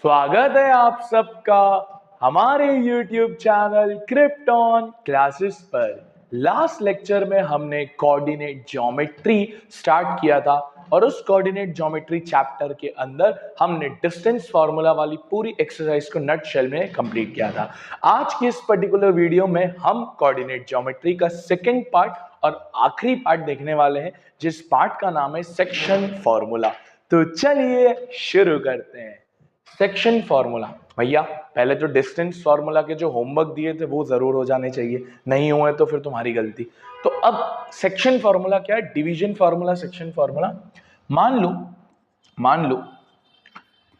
स्वागत है आप सबका हमारे YouTube चैनल क्रिप्टॉन क्लासेस पर। लास्ट लेक्चर में हमने कोऑर्डिनेट ज्योमेट्री स्टार्ट किया था और उस कोऑर्डिनेट ज्योमेट्री चैप्टर के अंदर हमने डिस्टेंस फार्मूला वाली पूरी एक्सरसाइज को नट शेल में कंप्लीट किया था। आज की इस पर्टिकुलर वीडियो में हम कोऑर्डिनेट ज्योमेट्री का सेकेंड पार्ट और आखिरी पार्ट देखने वाले हैं, जिस पार्ट का नाम है सेक्शन फार्मूला। तो चलिए शुरू करते हैं। सेक्शन फार्मूला भैया, पहले तो डिस्टेंस फार्मूला के जो होमवर्क दिए थे वो जरूर हो जाने चाहिए, नहीं हुए तो फिर तुम्हारी गलती। तो अब सेक्शन फार्मूला क्या है? Division formula, section formula. मान लो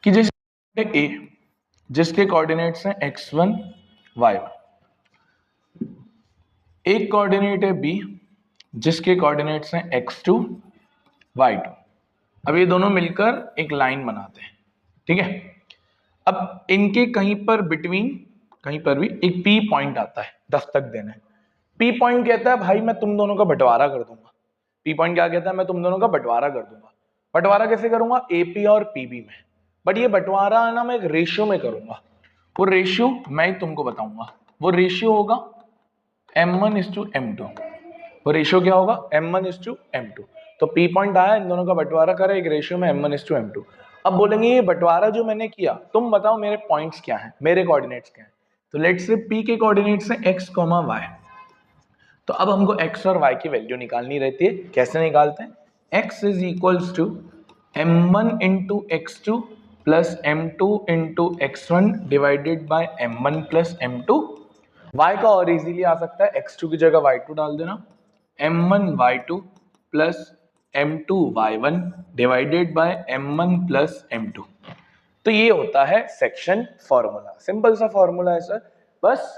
कि जैसे ए जिसके कोऑर्डिनेट्स हैं x1 y1, एक कोऑर्डिनेट है बी जिसके कोऑर्डिनेट्स हैं x2 y2। अब ये दोनों मिलकर एक लाइन बनाते हैं, ठीक है। अब इनके कहीं पर बिटवीन, कहीं पर भी एक पी पॉइंट आता है, दस्तक देना है। पी पॉइंट कहता है भाई मैं तुम दोनों का बंटवारा कर दूंगा। पी पॉइंट क्या कहता है? मैं तुम दोनों का बंटवारा कर दूंगा। बंटवारा कैसे करूंगा? एपी और पीबी में। बट ये बंटवारा ना मैं एक रेशियो में करूंगा। वो रेशियो मैं ही तुमको बताऊंगा। वो रेशियो होगा m1:m2। वो रेशियो क्या होगा? m1:m2। तो पी पॉइंट आया, इन दोनों का बंटवारा करा एक रेशियो में m1:m2। अब बोलेंगे ये बंटवारा जो मैंने किया, तुम बताओ मेरे पॉइंट्स क्या हैं, मेरे कोऑर्डिनेट्स क्या हैं। तो लेट्स से पी के कोऑर्डिनेट्स हैं x, y। तो अब हमको x और y की वैल्यू निकालनी रहती है। कैसे निकालते हैं? x is equals to m1:x2 plus m2:x1 divided by m1+m2। y का और इजीली आ सकता है, x2 की जगह y2 डाल देना, m1y2 plus m2y1 divided by m1+m2। तो ये होता है सेक्शन फॉर्मूला। सिंपल सा फॉर्मूला है सर, बस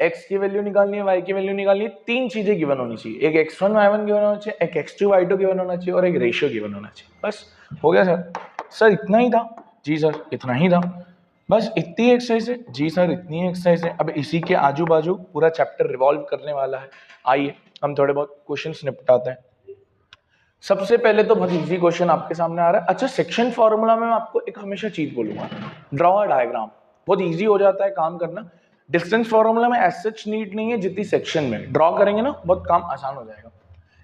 x की वैल्यू निकालनी है, y की वैल्यू निकालनी है। तीन चीजें गिवन होनी चाहिए, एक x1 y1 गिवन होना चाहिए, एक x2 y2 गिवन होना चाहिए और एक रेशियो गिवन होना चाहिए। बस हो गया सर। सर इतना ही था? जी सर इतना ही था। बस इतनी एक्सरसाइज है? जी सर इतनी एक्सरसाइज है। अब इसी के आजू बाजू पूरा चैप्टर रिवॉल्व करने वाला है। आइए हम थोड़े बहुत क्वेश्चंस निपटाते हैं। सबसे पहले तो बहुत इजी क्वेश्चन आपके सामने आ रहा है। अच्छा, सेक्शन फार्मूला में मैं आपको एक हमेशा चीज बोलूंगा, ड्रॉ अ डायग्राम। बहुत इजी हो जाता है काम करना। डिस्टेंस फार्मूला में एज सच नीड नहीं है जितनी सेक्शन में। ड्रॉ करेंगे ना, बहुत काम आसान हो जाएगा।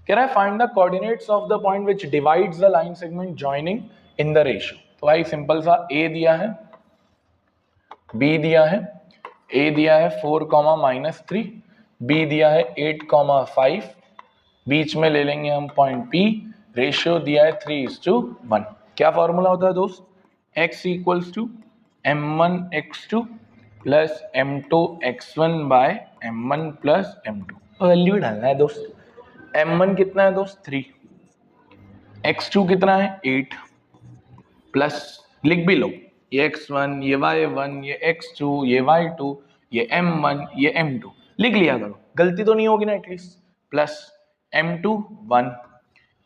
कह रहा है find the coordinates of the point which divides the line segment joining in the ratio. तो भाई सिंपल सा, ए दिया है, बी दिया है, ए दिया है 4, -3, बी दिया है 8, 5, बीच में ले लेंगे हम पॉइंट पी, रेशियो दिया है 3:1। क्या फॉर्मूला होता है दोस्त? x equals to m1x2 plus m2x1 by m1+m2। Value डालना है दोस्त। m1 कितना है दोस्त? 3, x2 कितना है? 8, प्लस लिख भी लो, ये x1, ये y1, ये x2, ये y2, ये m1, ये m2 लिख लिया करो, गलती तो नहीं होगी ना at least. Plus m2 1,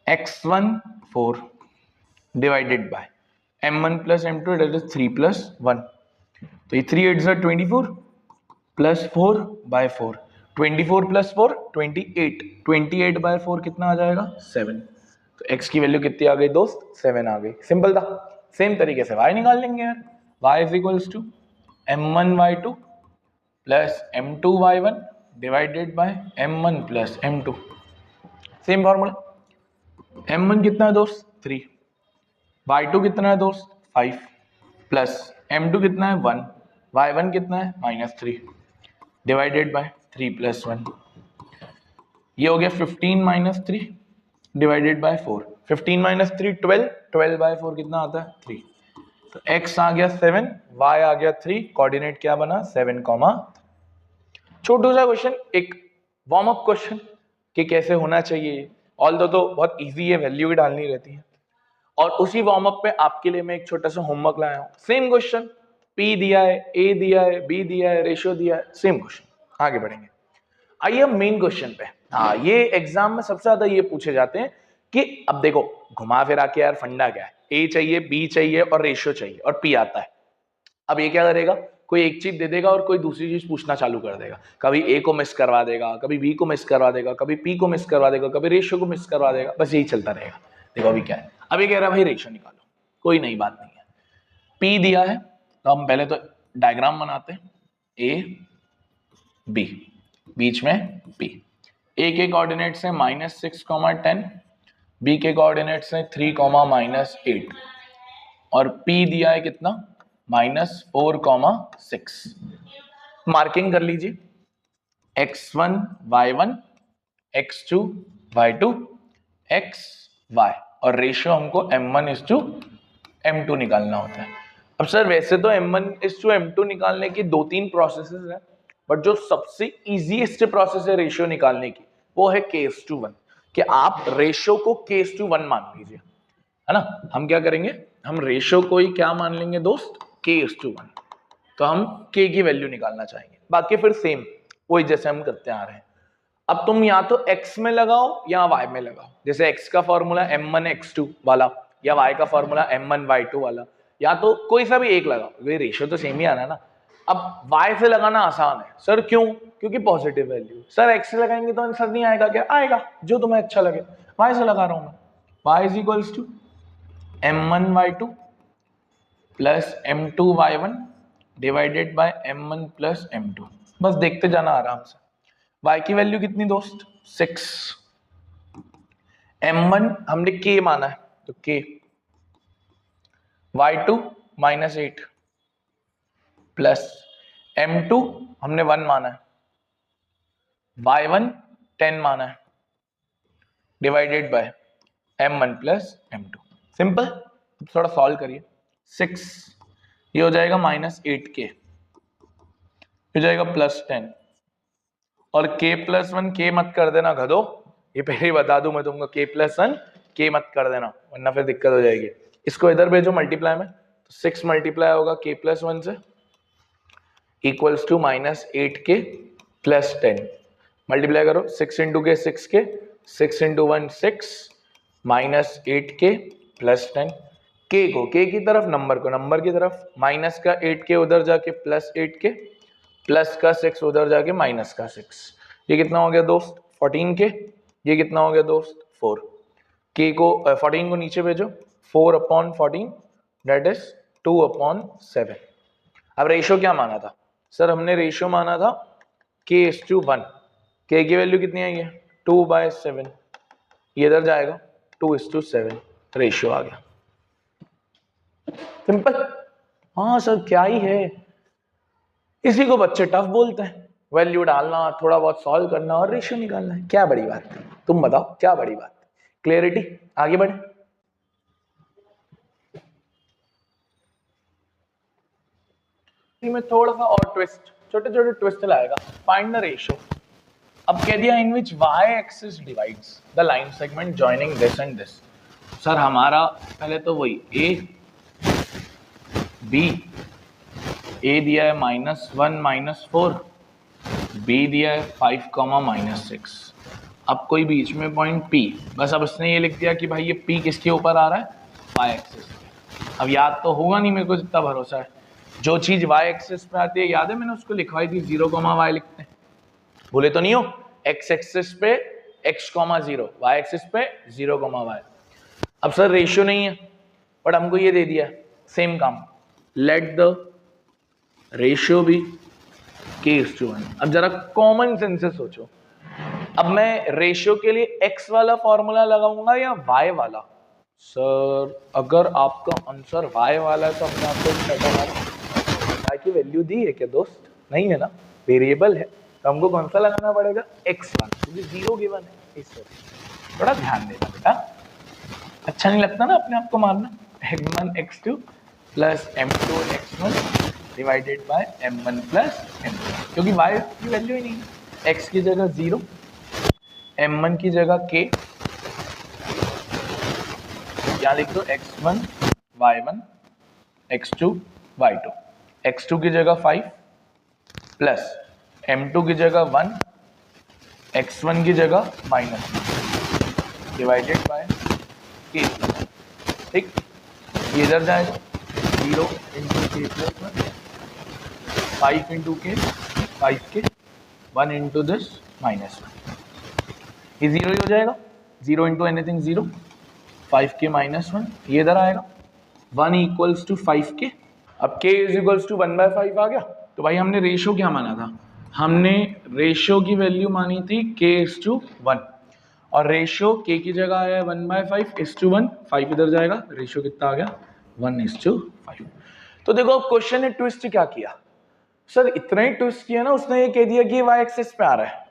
x1 4 divided by m1+m2 that is 3+1। तो ये 3 8 24 प्लस 4/4, 24 + 4 28, 28/4 कितना आ जाएगा? 7। तो x की वैल्यू कितनी आ गई दोस्त? 7 आ गई। सिंपल था। सेम तरीके से y निकाल लेंगे यार। y is equals to m1y2 plus m2y1 divided by m1+m2। Same formula. m1 कितना है दोस्त? 3, y2 कितना है दोस्त? 5, प्लस m2 कितना है? 1, y1 कितना है? -3 डिवाइडेड बाय 3+1। ये हो गया 15 - 3 डिवाइडेड बाय 4। 15 - 3 12, 12/4 कितना आता है? 3। तो x आ गया 7, y आ गया 3, कोऑर्डिनेट क्या बना? 7, छोटू सा क्वेश्चन, एक वार्म अप क्वेश्चन कि कैसे होना चाहिए। ऑल्दो तो बहुत इजी है, वैल्यू ही डालनी रहती है। और उसी वार्म अप पे आपके लिए मैं एक छोटा सा होमवर्क लाया हूं। सेम क्वेश्चन, P दिया है, A दिया है, B दिया है, रेशियो दिया है, सेम क्वेश्चन। आगे बढ़ेंगे। आइए हम मेन क्वेश्चन पे। हाँ, ये एग्जाम में सबसे ज्यादा ये पूछे जाते हैं कि अब देखो घुमा फिरा के यार फंडा क्या है, A चाहिए, B चाहिए और रेशियो चाहिए और P आता है। अब ये क्या करेगा? कोई एक चीज दे देगा और कोई दूसरी चीज पूछना चालू कर देगा। कभी A को मिस करवा देगा, कभी B को मिस करवा देगा, कभी P को मिस करवा देगा, कभी रेशियो को मिस करवा देगा। बस यही चलता रहेगा। देखो अभी क्या है, अभी कह रहा है भाई रेशियो निकालो, कोई नई बात नहीं है। P दिया है तो हम पहले तो डायग्राम बनाते हैं, ए बी, बीच में पी। ए के कोऑर्डिनेट्स है -6, 10, बी के कोऑर्डिनेट्स है 3, -8 और पी दिया है कितना -4, 6। मार्किंग कर लीजिए, x1 y1 x2 y2 x y और रेशियो हमको m1:m2 निकालना होता है। अब सर वैसे तो m1:m2 निकालने की 2-3 प्रोसेसेस है, बट जो सबसे इजीएस्ट प्रोसेस है रेशियो निकालने की वो है k:1, कि आप रेशियो को k:1 मान लीजिए, है ना। हम क्या करेंगे, हम रेशियो को ही क्या मान लेंगे दोस्त, k:1। तो हम k की वैल्यू निकालना चाहेंगे, बाकी फिर सेम वही जैसे हम करते आ रहे हैं। अब तुम या तो x में लगाओ या y में लगाओ, जैसे x का फॉर्मूला m1x2 वाला या y का फॉर्मूला m1y2 वाला, या तो कोई सा भी एक लगाओ, ये रेशियो तो सेम ही आना है ना। अब y से लगाना आसान है सर, क्यों, क्योंकि पॉजिटिव वैल्यू। सर x से लगाएंगे तो आंसर नहीं आएगा क्या, आएगा, जो तुम्हें अच्छा लगे। y से लगा रहा हूं मैं, y = m1y2 plus m2y1 divided by m1 plus m2। बस देखते जाना आराम से। y की वैल्यू कितनी दोस्त, 6। m1 हमने k माना है तो k, y2 -8 प्लस m2 हमने 1 माना है, y1 10 माना है divided by m1 plus m2। Simple. थोड़ा सॉल्व करिए, 6 ये हो जाएगा -8k, हो जाएगा +10 और k+1 k मत कर देना गधो, ये पहले ही बता दूं मैं तुमको, k+1 k मत कर देना वरना फिर दिक्कत हो जाएगी। इसको इधर भेजो मल्टीप्लाई में, तो 6 मल्टीप्लाई होगा k+1 से इक्वल्स टू -8k + 10। मल्टीप्लाई करो, 6 × k 6k, 6 × 1 6 -8k + 10। k को k की तरफ, नंबर को नंबर की तरफ, माइनस का 8k उधर जाके +8k, प्लस का 6 उधर जाके माइनस का 6। ये कितना हो गया दोस्त, 14k। ये कितना हो गया दोस्त, 4। k को 14 को नीचे भेजो, 4/14 दैट इज 2/7। अब रेशियो क्या माना था सर, हमने रेशियो माना था k:1। k की वैल्यू कितनी आई है, 2/7। ये इधर जाएगा 2:7, रेशियो आ गया। सिंपल। हाँ सर क्या ही है, इसी को बच्चे टफ बोलते हैं। वैल्यू डालना, थोड़ा बहुत सॉल्व करना और रेशियो निकालना है, क्या बड़ी बात है, तुम बताओ क्या बड़ी बात है। क्लियरिटी, आगे बढ़े। में थोड़ा सा और ट्विस्ट, छोटे छोटे ट्विस्ट लाएगा। Find the ratio. अब कह दिया इन विच y axis divides the line segment joining this and this. Sir हमारा पहले तो वही a b, a दिया है -1 -4, b दिया है 5, -6। अब कोई बीच में पॉइंट p, बस अब इसने ये लिख दिया कि भाई ये p किसके ऊपर आ रहा है, y एक्सिस। अब याद तो होगा नहीं, मेरे को जितना भरोसा है, जो चीज y एक्सिस पे आती है, याद है मैंने उसको लिखवाई थी 0, y लिखते हैं, भूले तो नहीं हो। x एक्सिस पे x, 0, y एक्सिस पे 0, y। अब सर रेशियो नहीं है बट हमको ये दे दिया, सेम काम, लेट द रेशियो भी k:1। अब जरा कॉमन सेंस से सोचो, अब मैं रेशियो के लिए x वाला फॉर्मूला लगाऊंगा या y वाला। सर अगर आपका आंसर y वाला है तो हमने आपको y की वैल्यू दी है क्या दोस्त, नहीं है ना, वेरिएबल है, तो हमको कौन सा लगाना पड़ेगा, x वाला, क्योंकि 0 गिवन है। इस वजह थोड़ा ध्यान देना बेटा, अच्छा नहीं लगता ना अपने आप को मारना। m1 x2 plus m2 x1 divided by m1 plus m2, क्योंकि y की वैल्यू ही नहीं है। x की जगह 0, m1 की जगह k, यहाँ लिख दो x1 y1 x2 y2, x2 की जगह 5 प्लस m2 की जगह 1, x1 की जगह -1 डिवाइडेड बाय k। ठीक, ये इधर जाएगा 0 × k + 1, 5 × k 5k, 1 × दिस -1, ये 0 ही हो जाएगा, 0 × एनीथिंग 0, 5k -1, ये इधर आएगा 1 = 5k अब k इज इक्वल्स टू 1/5 आ गया, तो भाई हमने रेशियो क्या माना था, हमने रेशियो की वैल्यू मानी थी k इज टू 1, और रेशियो k की जगह आया 1/5 इज टू 1, 5 इधर जाएगा, रेशियो कितना आ गया 1 इज टू 5। तो देखो अब क्वेश्चन ने ट्विस्ट क्या किया सर, इतना ही ट्विस्ट किया ना, उसने ये कह दिया कि y एक्सिस पे आ रहा है,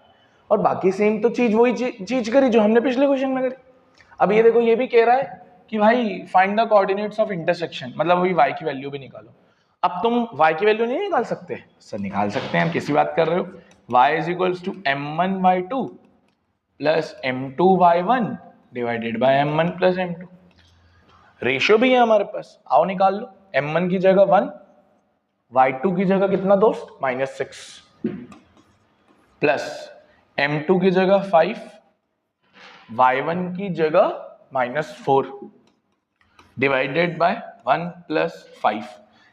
और बाकी सेम तो चीज वही चीज करी जो हमने पिछले क्वेश्चन में करी। अब ये देखो ये भी कह रहा है कि भाई find the coordinates of intersection, मतलब अभी y की वैल्यू भी निकालो। अब तुम y की वैल्यू नहीं निकाल सकते सर? निकाल सकते हैं, किसी बात कर रहे हो, y is equals to m1y2 plus m2y1 divided by m1 plus m2। Ratio भी है हमारे पास, आओ निकाल लो। m1 की जगह 1, y2 की जगह कितना दोस्त -6, प्लस m2 की जगह 5, y1 की जगह -4 डिवाइडेड बाय 1 प्लस 5,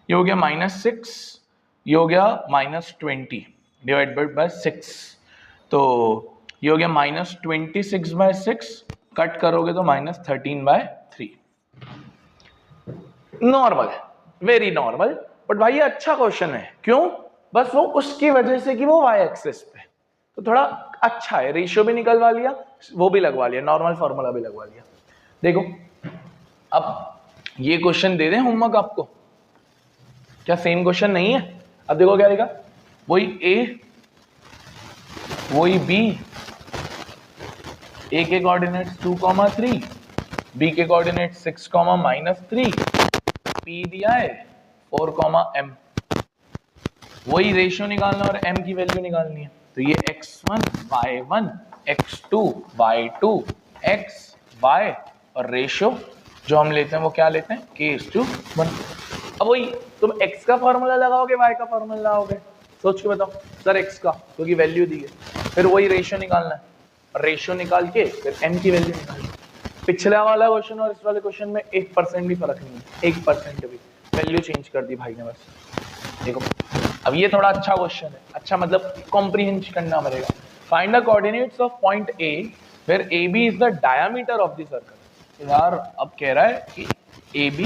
ये हो गया -6, ये हो गया -20 डिवाइडेड बाय 6, तो ये हो गया -26/6, कट करोगे तो -13/3। नॉर्मल, वेरी नॉर्मल, बट भाई ये अच्छा क्वेश्चन है, क्यों? बस वो उसकी वजह से कि वो y एक्सिस पे, तो थोड़ा अच्छा है, रेशियो भी निकलवा लिया, वो भी लगवा लिया, नॉर्मल फॉर्मूला भी लगवा लिया। देखो अब ये क्वेश्चन दे दें होमवर्क आपको, क्या सेम क्वेश्चन नहीं है? अब देखो क्या लिखा, वही a वही b, a के कोऑर्डिनेट्स 2,3, b के कोऑर्डिनेट्स 6,-3, p दिया है 4,m, वही रेशियो निकालना और m की वैल्यू निकालनी है। तो ये x1 y1 x2 y2 x y, और रेशियो जो हम लेते हैं वो क्या लेते हैं k/1। अब वही तुम x का फॉर्मूला लगाओगे y का फॉर्मूला लगाओगे, सोच के बताओ सर x का, क्योंकि वैल्यू दी है, फिर वही रेशियो निकालना है, और रेशियो निकाल के फिर m की वैल्यू निकालनी है। पिछला वाला क्वेश्चन और इस वाले क्वेश्चन में 1% भी फर्क नहीं है, 1% भी, वैल्यू चेंज कर दी भाई ने बस। देखो अब ये थोड़ा अच्छा क्वेश्चन है, अच्छा मतलब कॉम्प्रिहेंज करना पड़ेगा। Find the coordinates of point A where AB is the diameter of the circle. यार अब कह रहा है कि AB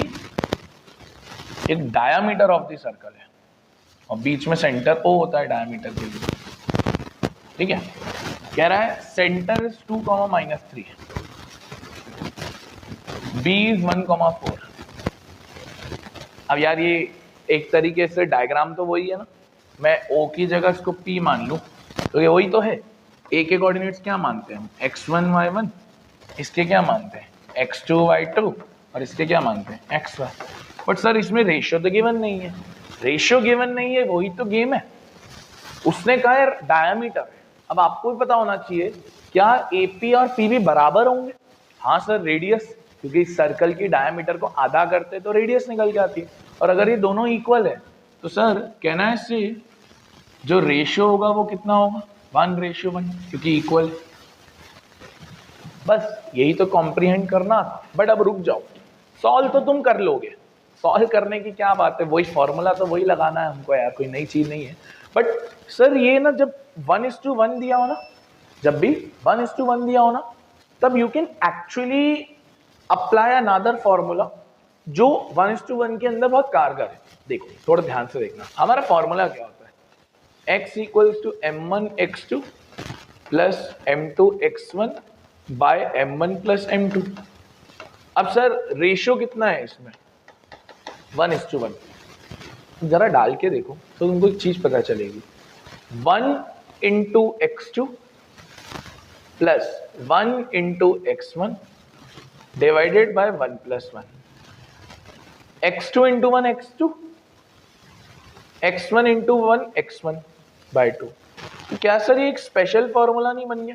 एक डायमीटर ऑफ द सर्कल है, और बीच में सेंटर O होता है डायमीटर के लिए, ठीक है? कह रहा है सेंटर इज 2,-3, B इज 1,4। अब यार ये एक तरीके से डायग्राम तो वही है ना, मैं O की जगह इसको P मान लूं, तो ये वही तो है। A के कोऑर्डिनेट्स क्या मानते हैं हम, x1 y1, इसके क्या मानते हैं x2 y2, और इसके क्या मानते हैं xy। बट सर इसमें रेशियो तो गिवन नहीं है, रेशियो गिवन नहीं है, वही तो गेम है। उसने कहा है डायमीटर है, अब आपको भी पता होना चाहिए क्या AP और PB बराबर होंगे? हाँ सर, रेडियस, क्योंकि सर्कल की डायमीटर को आधा करते तो रेडियस निकल के आती है, और अगर ये दोनों इक्वल है तो सर कहना है इससे जो रेशियो होगा वो कितना होगा 1:1, क्योंकि इक्वल। बस यही तो कॉम्प्रिहेंड करना था। बट अब रुक जाओ, सॉल्व तो तुम कर लोगे, सॉल्व करने की क्या बात है, वही फॉर्मूला तो वही लगाना है हमको यार, कोई नई चीज नहीं है। बट सर ये ना जब 1:1 दिया हो ना, जब भी 1:1 दिया हो ना, तब you can actually apply another formula जो 1:1 के अंदर बहुत कारगर है। देखो थोड़ा ध्यान से देखना, हमारा फॉर्मूला क्या होता है, x equals to m1 x2 plus m2 x1 by m1 plus m2। अब सर रेशियो कितना है इसमें 1:1, जरा डाल के देखो तो तुमको एक चीज पता चलेगी, 1:x2 plus 1:x1 divided by 1 plus 1, x2 into 1 x2, x1 into 1 x1 by 2। तो क्या सर ये एक स्पेशल फॉर्मूला नहीं बन गया?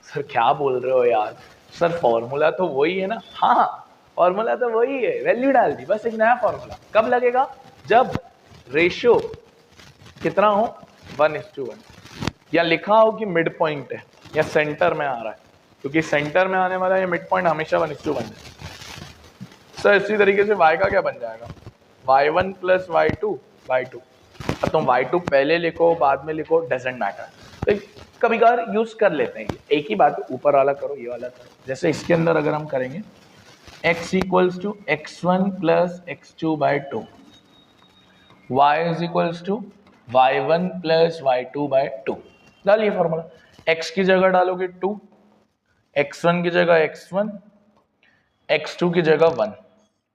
सर क्या बोल रहे हो यार, सर फॉर्मूला तो वही है ना। हाँ फॉर्मूला तो वही है, वैल्यू डाल दी, बस एक नया फॉर्मूला। कब लगेगा? जब रेशियो कितना हो 1:1, या लिखा हो कि मिड पॉइंट है या सेंटर में आ रहा है, क्योंकि सेंटर में आने वाला ये मिड पॉइंट हमेशा 1:1 है। सर इसी तरीके से y का क्या बन जाएगा, y1 प्लस y2। अब तुम y2 पहले लिखो बाद में लिखो, डजेंट मैटर, तो कभी कभार यूज कर लेते हैं। एक ही बात ऊपर वाला करो, ये वाला करो। जैसे इसके अंदर अगर हम करेंगे x equals to x1 plus x2 by 2, y is equals to y1 plus y2 by 2। डालिए फॉर्मूला, x की जगह डालोगे 2, x1 की जगह x1, x2 की जगह 1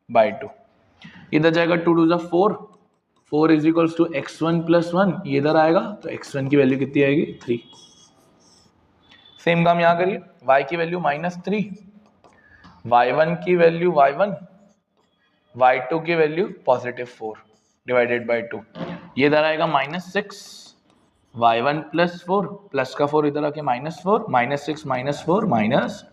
बाय 2। इधर जाएगा 2 to 4, 4 is equals to x1 plus 1, ये इधर आएगा तो x1 की वैल्यू कितनी आएगी 3। सेम काम यहाँ करिए, y की वैल्यू -3, y1 की वैल्यू y1, y2 की वैल्यू +4 डिवाइडेड बाय 2, ये इधर आएगा -6, y1 प्लस 4, प्लस का 4 इधर आके -4, -6 -4 -10।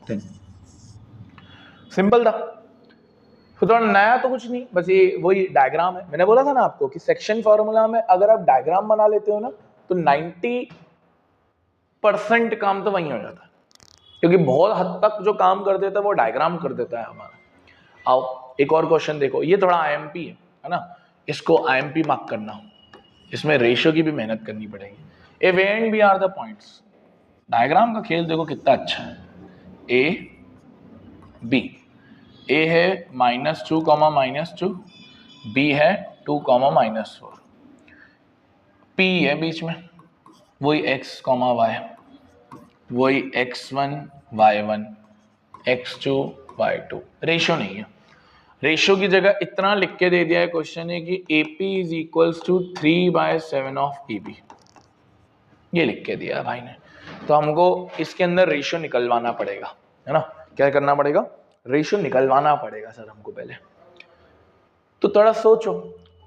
सिंपल था। तो थोड़ा नया तो कुछ नहीं, बस ये वही डायग्राम है। मैंने बोला था ना आपको कि सेक्शन फॉर्मूला में अगर आप डायग्राम बना लेते हो ना तो 90% काम तो वहीं हो जाता है, क्योंकि बहुत हद तक जो काम कर देता है वो डायग्राम कर देता है हमारा। आओ एक और क्वेश्चन देखो, ये थोड़ा आईएमपी है ना, इसको आईएमपी मार्क करना, इसमें रेशियो की भी मेहनत करनी पड़ेगी। A way and B are the points. Diagram का खेल देखो कितना अच्छा है। ए बी, ए है -2, -2, बी है 2, -4, पी है बीच में, वही x, y, वही x1, y1, x2, y2। Ratio नहीं है, रेशियो की जगह इतना लिख के दे दिया है क्वेश्चन है कि AP is equals to 3/7 of EB, ये लिख के दिया है भाई ने। तो हमको इसके अंदर रेशियो निकलवाना पड़ेगा, है ना। क्या करना पड़ेगा, रेशियो निकलवाना पड़ेगा सर हमको पहले। तो थोड़ा सोचो,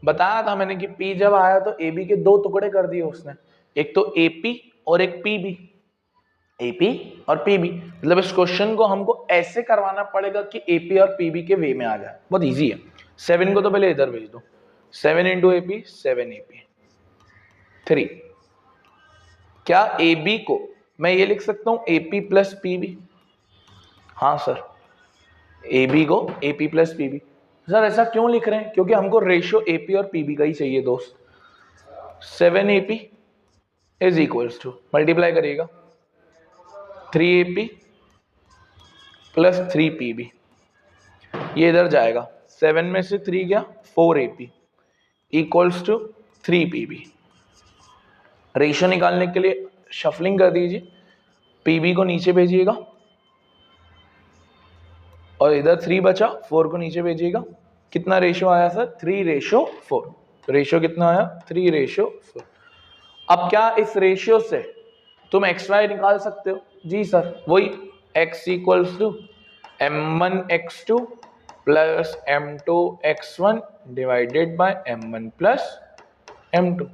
बताया था मैंने कि P जब आया तो AB के 2 टुकड़े कर दिए उसने, एक तो AP और एक PB, AP और PB। मतलब इस क्वेश्चन को हमको ऐसे करवाना पड़ेगा कि AP और PB के वे में आ जाए। बहुत इजी है। 7 को तो पहले इधर भेज दो, 7 इंटू AP 7AP 3। क्या AB को मैं ये लिख सकता हूं AP प्लस PB? हाँ सर, AB को AP प्लस PB। सर ऐसा क्यों लिख रहे हैं, क्योंकि हमको रेशियो AP और PB का ही चाहिए दोस्त। 7AP is equals to, multiply करिएगा 3AP प्लस 3PB, ये इधर जाएगा, 7 में से 3 गया 4AP equals to 3PB। Ratio निकालने के लिए शफलिंग कर दीजिए, PB को नीचे भेजिएगा और इधर 3 बचा, 4 को नीचे भेजिएगा। कितना रेशियो आया सर, 3:4। रेशियो कितना आया, 3:4। अब क्या इस रेशियो से तुम XY निकाल सकते हो? जी सर, वही x equals to m1x2 plus m2x1 divided by m1 plus m2।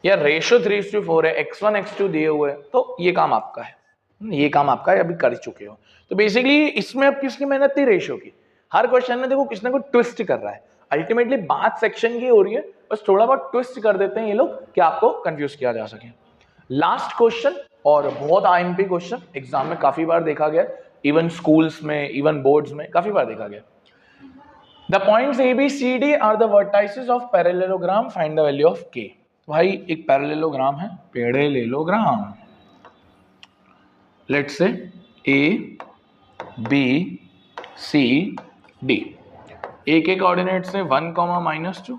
या रेशियो 3:4 है, x1 x2 दिए हुए हैं, तो ये काम आपका है, ये काम आपका है, अभी कर चुके हो। तो बेसिकली इसमें अब किसकी मेहनत थी, रेशियो की। हर क्वेश्चन में देखो किसी ना कोई ट्विस्ट कर रहा है। अल्टीमेटली बात सेक्शन की हो रही है, बस थोड़ा बहुत ट्विस्ट कर देते हैं ये लोग कि आपको कंफ्यूज किया जा सके। लास्ट क्वेश्चन, और बहुत आईएमपी क्वेश्चन, एग्जाम में काफी बार देखा गया, इवन स्कूल्स में, इवन बोर्ड्स में काफी बार देखा गया। The points ABCD are the vertices of parallelogram, find the value of K। भाई एक पैरेललोग्राम है, parallelogram, let's say ABCD। A के कोऑर्डिनेट्स हैं 1, -2,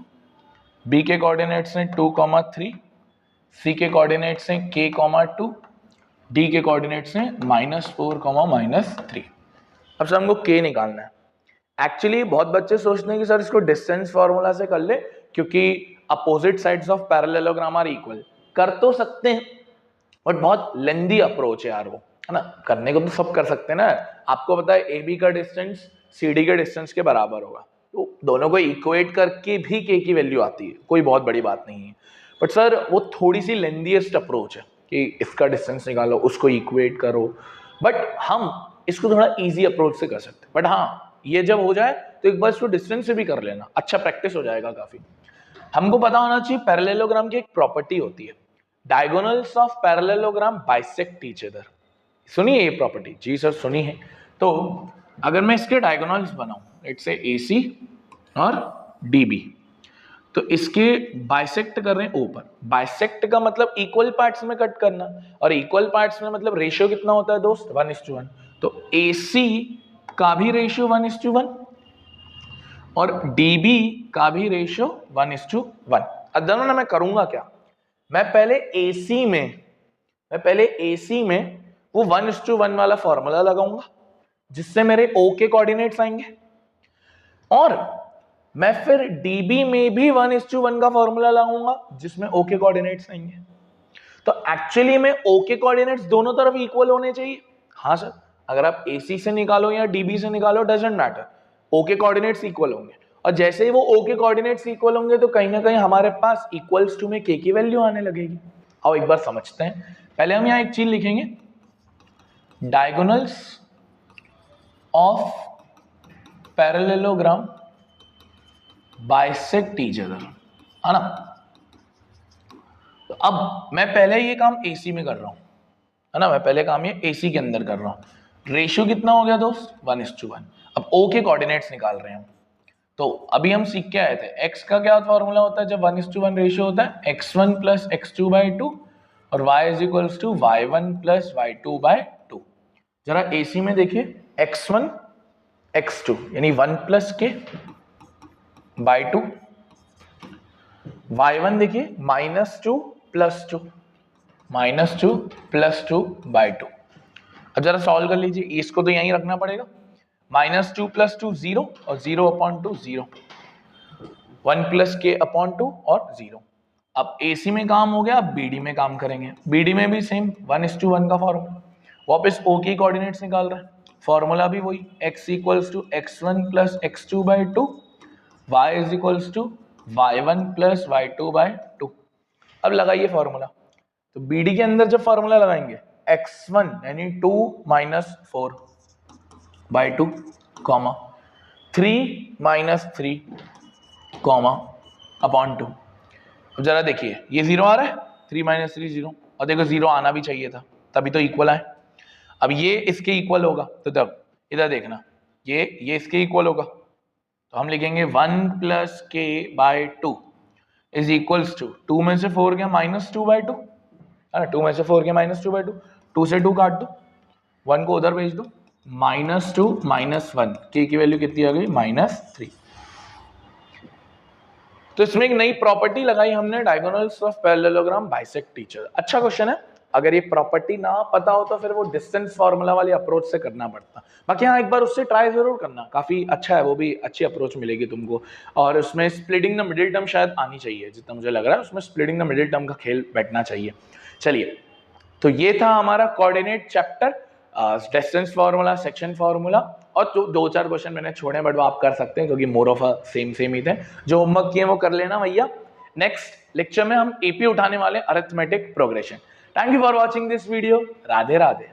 B के कोऑर्डिनेट्स हैं 2, 3, C के कोऑर्डिनेट्स हैं K, 2, D के कोऑर्डिनेट्स हैं -4, -3। अब सर हमको K निकालना है। एक्चुअली बहुत बच्चे सोचते हैं कि सर इसको डिस्टेंस फॉर्मूला से कर ले, क्योंकि opposite sides of parallelogram are equal. कर तो सकते हैं, बट बहुत लेंदी अप्रोच है यार वो, है ना। करने को तो सब कर सकते हैं ना। आपको पता है AB का डिस्टेंस CD के डिस्टेंस के बराबर होगा, तो दोनों को इक्वेट करके भी K की वैल्यू आती है, कोई बहुत बड़ी बात नहीं है। बट सर वो थोड़ी सी लेंदीएस्ट अप्रोच है कि इसका डिस्टेंस निकालो, उसको इक्वेट करो। बट हम इसको थोड़ा ईजी अप्रोच से कर सकते हैं। बट हाँ, ये जब हो जाए तो एक बार इसको डिस्टेंस से भी कर लेना, अच्छा प्रैक्टिस हो जाएगा काफी। हमको पता होना चाहिए पैरेललोग्राम की एक प्रॉपर्टी होती है, diagonals of parallelogram bisect each other. सुनिए ये प्रॉपर्टी। जी सर सुनी है। तो अगर मैं इसके डायगोनल्स बनाऊं, लेट्स से AC और DB, तो इसके बाइसेक्ट कर रहे हैं ऊपर। बाइसेक्ट का मतलब इक्वल पार्ट्स में कट करना, और इक्वल पार्ट्स में मतलब रेशियो कितना होता है दोस्त, 1:1। तो AC का भी रेशियो 1:1 और DB का भी रेशियो 1:1। अब दोनों ना मैं करूंगा क्या, मैं पहले एसी में वो 1:1 वाला फॉर्मूला लगाऊंगा जिससे मेरे ओ के कोऑर्डिनेट्स आएंगे, और मैं फिर डीबी में भी 1:1 का फॉर्मूला लगाऊंगा जिसमें ओ के कोऑर्डिनेट्स आएंगे। तो एक्चुअली में ओ के कोऑर्डिनेट्स दोनों तरफ इक्वल होने चाहिए। हाँ सर, अगर आप एसी से निकालो या डीबी से निकालो, डजंट मैटर, ओ के कोऑर्डिनेट्स इक्वल होंगे। और जैसे ही वो ओ के कोऑर्डिनेट्स इक्वल होंगे तो कहीं ना कहीं हमारे पास इक्वल्स टू में के की वैल्यू आने लगेगी। आओ एक बार समझते हैं। पहले हम यहां एक चीज लिखेंगे, diagonals of parallelogram bisect each other, है ना। तो अब मैं पहले ये काम एसी में कर रहा हूं, है ना, मैं पहले काम ये एसी के अंदर कर रहा हूं। रेशियो कितना हो गया दोस्त, 1:1। अब ओ के कोऑर्डिनेट्स निकाल रहे हैं। तो अभी हम सीख के आए थे x का क्या फॉर्मूला होता है जब 1:1 रेशियो होता है, x1 + x2/2 और y = y1 + y2/2। जरा एसी में देखिए, x1 x2 यानी 1 + k/2, y1 देखिए -2 + 2 -2 + 2/2। अब जरा सॉल्व कर लीजिए, इसको तो यहीं रखना पड़ेगा, -2 + 2 0 और 0/2 0, 1 + k/2 और 0। अब एसी में काम हो गया, अब बीडी में काम करेंगे। बीडी में भी सेम 1:1 का फॉर्मूला, वापस ओ की कोऑर्डिनेट्स निकाल रहे हैं, फॉर्मूला भी वही, x = x1 + x2/2, y = y1 + y2/2। अब लगाइए फॉर्मूला। तो बीडी के अंदर जब फॉर्मूला लगाएंगे, x1 यानी 2 - 4/2, 3 - 3, (2). अब जरा देखिए, ये 0 आ रहा है, 3 - 3 0, और देखो 0 आना भी चाहिए था, तभी तो इक्वल आए। अब ये इसके इक्वल होगा, तो तब इधर देखना, ये इसके इक्वल होगा, तो हम लिखेंगे 1 + k/2 = 2 में से 4 गया -2/2, है ना, 2 में से 4 गया -2/2, 2 से 2 काट दो, 1 को उधर भेज दो, -2 - 1, k की वैल्यू कितनी आ गई, -3। तो इसमें एक नई प्रॉपर्टी लगाई हमने, diagonals of parallelogram bisect each other. अच्छा क्वेश्चन है, अगर ये प्रॉपर्टी ना पता हो तो फिर वो डिस्टेंस फार्मूला वाली अप्रोच से करना पड़ता। बाकी हाँ, एक बार उससे ट्राई जरूर करना, काफी अच्छा है, वो भी अच्छी अप्रोच मिलेगी तुमको। और उसमें स्प्लिटिंग द मिडिल टर्म शायद आनी चाहिए, जितना मुझे लग रहा है उसमें स्प्लिटिंग द मिडिल टर्म का खेल बैठना चाहिए। चलिए, तो ये था हमारा coordinate chapter, distance formula, section formula, और जो 2-4 क्वेश्चन मैंने छोड़े बट वो आप कर सकते हैं क्योंकि मोर ऑफ अ सेम ही थे। जो होमवर्क किए वो कर लेना भैया। नेक्स्ट लेक्चर में हम एपी उठाने वाले arithmetic progression. Thank you for watching this video. Radhe Radhe.